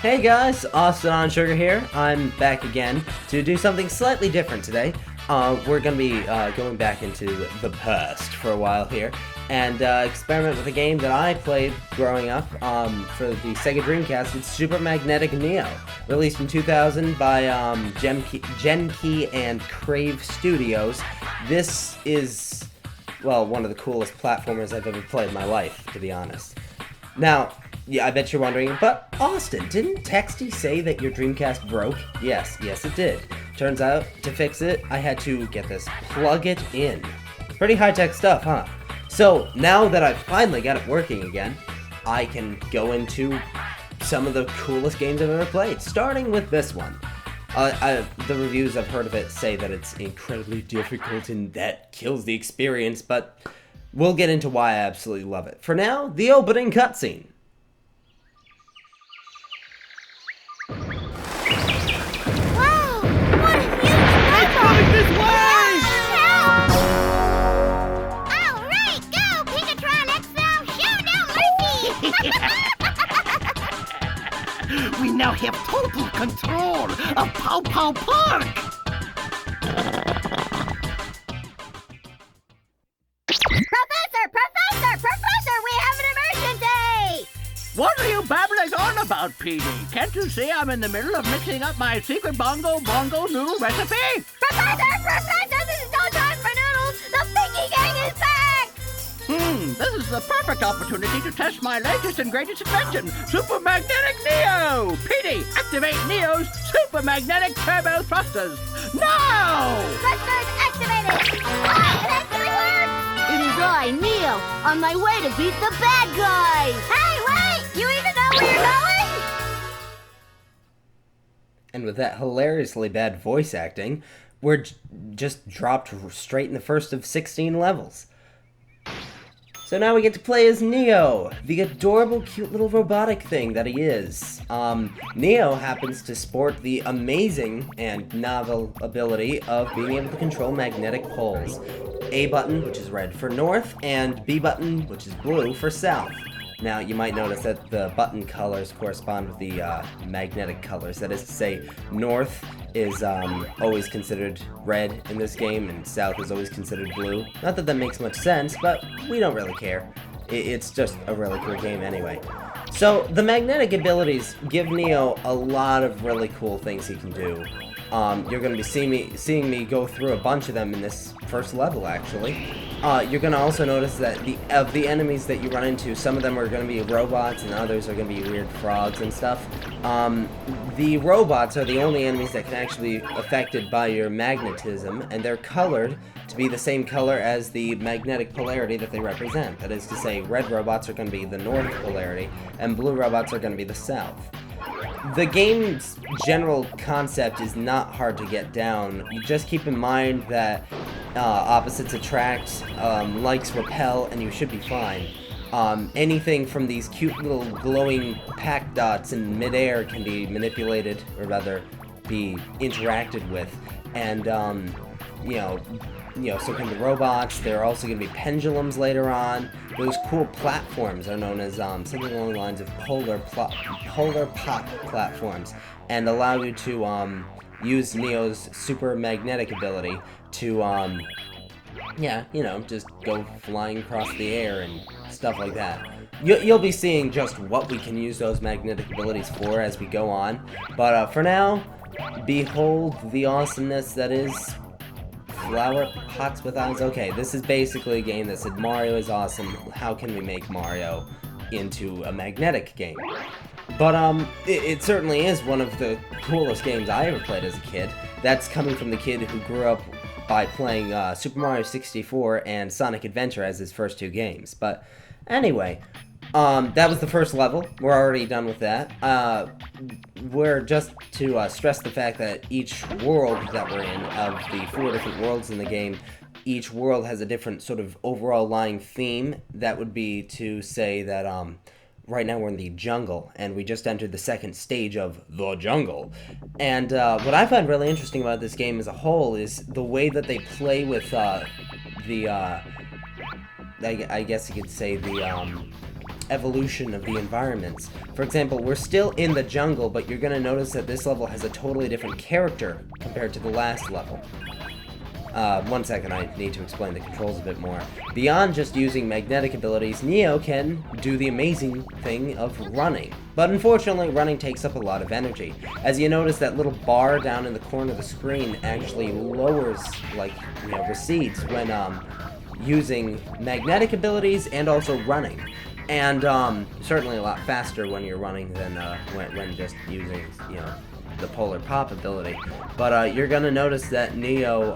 Hey guys, Austin on Sugar here. I'm back again to do something slightly different today. We're gonna be going back into the past for a while here and experiment with a game that I played growing up for the Sega Dreamcast. It's Super Magnetic Neo, released in 2000 by Genkey and Crave Studios. This is, well, one of the coolest platformers I've ever played in my life, to be honest. Now, yeah, I bet you're wondering, but Austin, didn't Texty say that your Dreamcast broke? Yes, it did. Turns out, to fix it, I had to, get this, plug it in. Pretty high-tech stuff, huh? So, now that I've finally got it working again, I can go into some of the coolest games I've ever played, starting with this one. The reviews I've heard of it say that it's incredibly difficult and that kills the experience, but we'll get into why I absolutely love it. For now, the opening cutscene. This way! Alright, go! Pegatron XL, show no mercy! We now have total control of Pow Pow Park! Professor, we have an emergency! What are you babbling on about, Petey? Can't you see I'm in the middle of mixing up my secret bongo noodle recipe? Professor, this is no time for noodles! The Pinky Gang is back! This is the perfect opportunity to test my latest and greatest invention, Super Magnetic Neo! Petey, activate Neo's Super Magnetic Turbo Thrusters! Now! Thrusters activated! It actually works! It is I, Neo, on my way to beat the bad guys! Hey, wait! You even know where you're going? And with that hilariously bad voice acting, we're just dropped straight in the first of 16 levels. So now we get to play as Neo, the adorable, cute little robotic thing that he is. Neo happens to sport the amazing and novel ability of being able to control magnetic poles. A button, which is red for north, and B button, which is blue for south. Now, you might notice that the button colors correspond with the magnetic colors. That is to say, north is always considered red in this game, and south is always considered blue. Not that that makes much sense, but we don't really care. It's just a really cool game anyway. So, the magnetic abilities give Neo a lot of really cool things he can do. You're going to be seeing me go through a bunch of them in this first level, actually. You're going to also notice that of the enemies that you run into, some of them are going to be robots and others are going to be weird frogs and stuff. The robots are the only enemies that can actually be affected by your magnetism, and they're colored to be the same color as the magnetic polarity that they represent. That is to say, red robots are going to be the north polarity, and blue robots are going to be the south. The game's general concept is not hard to get down. You just keep in mind that opposites attract, likes repel, and you should be fine. Anything from these cute little glowing pack dots in midair can be manipulated, or rather, be interacted with. And, so can the robots. There are also going to be pendulums later on. Those cool platforms are known as something along the lines of polar pop platforms, and allow you to use Neo's super magnetic ability to just go flying across the air and stuff like that. You'll be seeing just what we can use those magnetic abilities for as we go on, but for now, behold the awesomeness that is Flower Pots with Eyes. Okay, this is basically a game that said Mario is awesome. How can we make Mario into a magnetic game? But it certainly is one of the coolest games I ever played as a kid. That's coming from the kid who grew up by playing Super Mario 64 and Sonic Adventure as his first two games. But anyway, that was the first level. We're already done with that. We're just to stress the fact that each world that we're in, of the 4 different worlds in the game, each world has a different sort of overall lying theme. That would be to say that right now we're in the jungle, and we just entered the second stage of the jungle. And what I find really interesting about this game as a whole is the way that they play with the I guess you could say, the evolution of the environments. For example, we're still in the jungle, but you're going to notice that this level has a totally different character compared to the last level. One second, I need to explain the controls a bit more. Beyond just using magnetic abilities, Neo can do the amazing thing of running. But unfortunately, running takes up a lot of energy. As you notice, that little bar down in the corner of the screen actually lowers, like, recedes when, using magnetic abilities and also running. And, certainly a lot faster when you're running than, when just using, the polar pop ability. But you're gonna notice that Neo,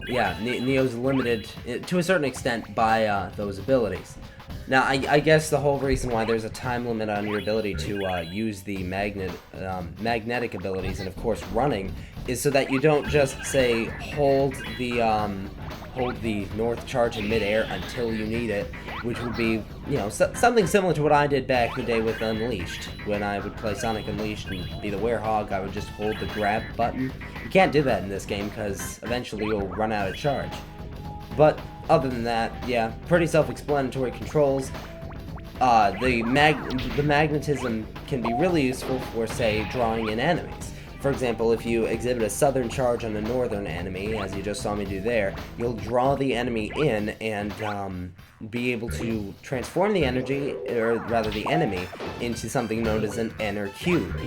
Neo's limited to a certain extent by those abilities. Now, I guess the whole reason why there's a time limit on your ability to use the magnetic abilities, and of course running, is so that you don't just say hold the north charge in midair until you need it, which would be, something similar to what I did back in the day with Unleashed. When I would play Sonic Unleashed and be the werehog, I would just hold the grab button. You can't do that in this game because eventually you'll run out of charge. But other than that, yeah, pretty self-explanatory controls. The magnetism can be really useful for, say, drawing in enemies. For example, if you exhibit a southern charge on a northern enemy, as you just saw me do there, you'll draw the enemy in and be able to transform the the enemy, into something known as an inner cube.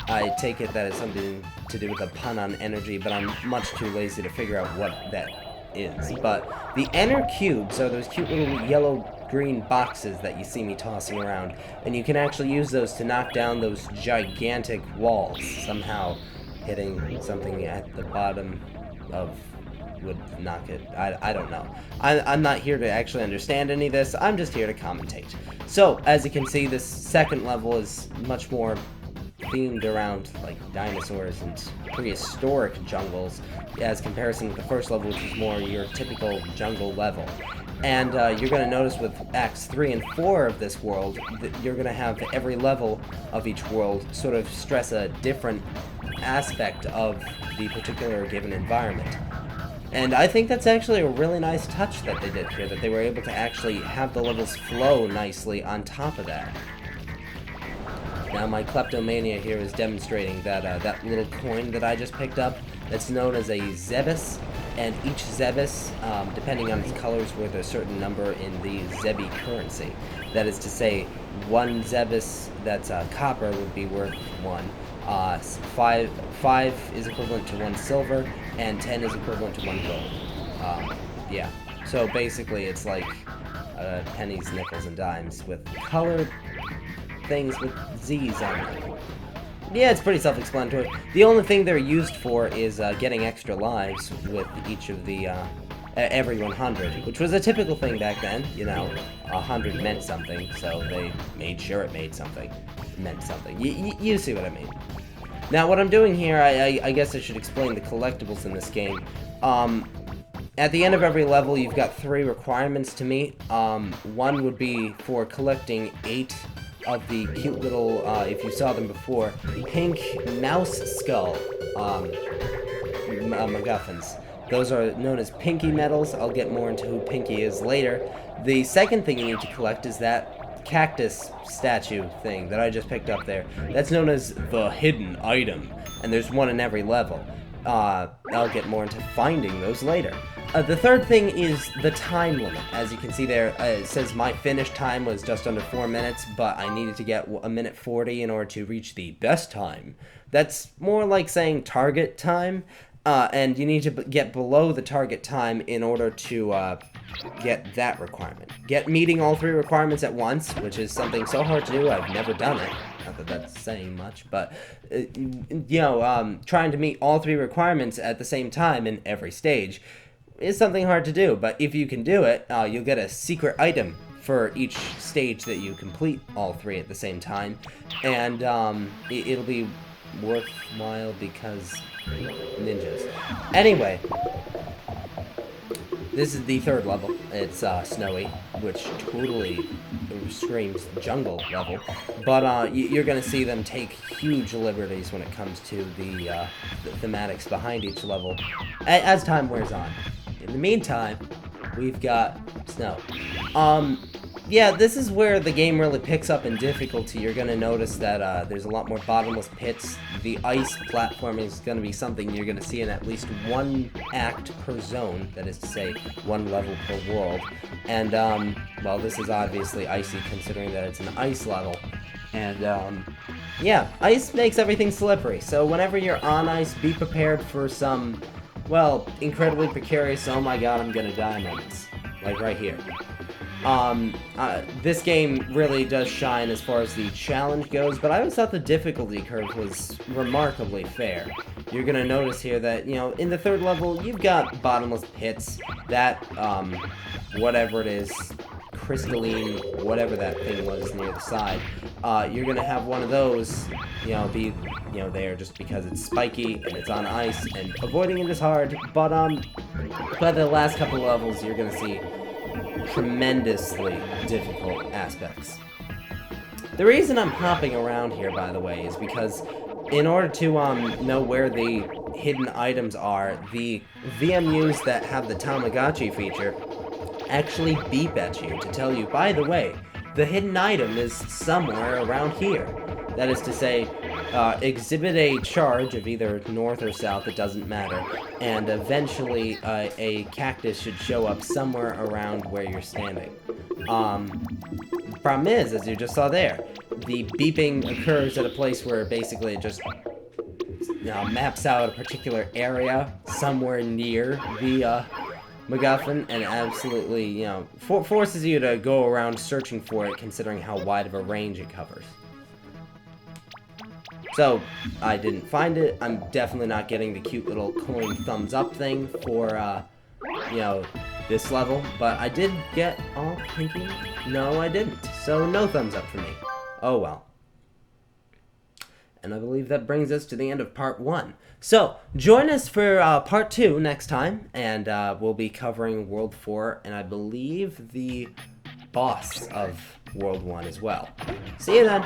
I take it that it's something to do with a pun on energy, but I'm much too lazy to figure out what that is. But the inner cubes are those cute little yellow-green boxes that you see me tossing around, and you can actually use those to knock down those gigantic walls. Somehow hitting something at the bottom would knock it. I don't know. I'm not here to actually understand any of this. I'm just here to commentate. So, as you can see, this second level is much more themed around, like, dinosaurs and prehistoric jungles, as comparison with the first level, which is more your typical jungle level. And you're going to notice with Acts 3 and 4 of this world, that you're going to have every level of each world sort of stress a different aspect of the particular given environment. And I think that's actually a really nice touch that they did here, that they were able to actually have the levels flow nicely on top of that. Now, my kleptomania here is demonstrating that that little coin that I just picked up, that's known as a Zebus, and each Zebus, depending on its colors, worth a certain number in the Zebi currency. That is to say, one Zebus that's copper would be worth 1. 5 is equivalent to 1 silver, and 10 is equivalent to 1 gold. Yeah. So basically, it's like pennies, nickels, and dimes with colored things with Z's on them. Yeah, it's pretty self-explanatory. The only thing they're used for is getting extra lives with each of the, every 100, which was a typical thing back then. 100 meant something, so they made sure it meant something. You see what I mean. Now, what I'm doing here, I guess I should explain the collectibles in this game. At the end of every level, you've got 3 requirements to meet. One would be for collecting 8 of the cute little, if you saw them before, pink mouse skull MacGuffins. Those are known as Pinky medals. I'll get more into who Pinky is later. The second thing you need to collect is that cactus statue thing that I just picked up there. That's known as the hidden item, and there's one in every level. I'll get more into finding those later. The third thing is the time limit. As you can see there, it says my finish time was just under 4 minutes, but I needed to get 1:40 in order to reach the best time. That's more like saying target time, and you need to get below the target time in order to get that requirement. Meeting all 3 requirements at once, which is something so hard to do, I've never done it. Not that that's saying much, but, trying to meet all 3 requirements at the same time in every stage is something hard to do, but if you can do it, you'll get a secret item for each stage that you complete all 3 at the same time, and it'll be worthwhile because ninjas. Anyway, this is the 3rd level. It's snowy, which totally screams jungle level, but you're gonna see them take huge liberties when it comes to the thematics behind each level as time wears on. In the meantime, we've got snow. Yeah, this is where the game really picks up in difficulty. You're going to notice that there's a lot more bottomless pits. The ice platforming is going to be something you're going to see in at least one act per zone, that is to say, one level per world. And, well, this is obviously icy considering that it's an ice level. And, yeah, ice makes everything slippery. So whenever you're on ice, be prepared for some, well, incredibly precarious, oh my god, I'm going to die moments. Like right here. This game really does shine as far as the challenge goes, but I always thought the difficulty curve was remarkably fair. You're gonna notice here that, you know, in the third level, you've got bottomless pits, that, whatever it is, crystalline, whatever that thing was near the side, you're gonna have one of those, you know, be, you know, there just because it's spiky and it's on ice, and avoiding it is hard, but, by the last couple levels, you're gonna see tremendously difficult aspects. The reason I'm hopping around here, by the way, is because in order to know where the hidden items are, the VMUs that have the Tamagotchi feature actually beep at you to tell you, by the way, the hidden item is somewhere around here. That is to say, exhibit a charge of either north or south, it doesn't matter, and eventually a cactus should show up somewhere around where you're standing. The problem is, as you just saw there, the beeping occurs at a place where basically it just maps out a particular area somewhere near the MacGuffin, and absolutely, you know, forces you to go around searching for it, considering how wide of a range it covers. So, I didn't find it. I'm definitely not getting the cute little coin thumbs up thing for, you know, this level. But I did get all pinky. No, I didn't. So, no thumbs up for me. Oh, well. And I believe that brings us to the end of part 1. So, join us for part 2 next time. And we'll be covering World 4 and I believe the boss of World 1 as well. See you then.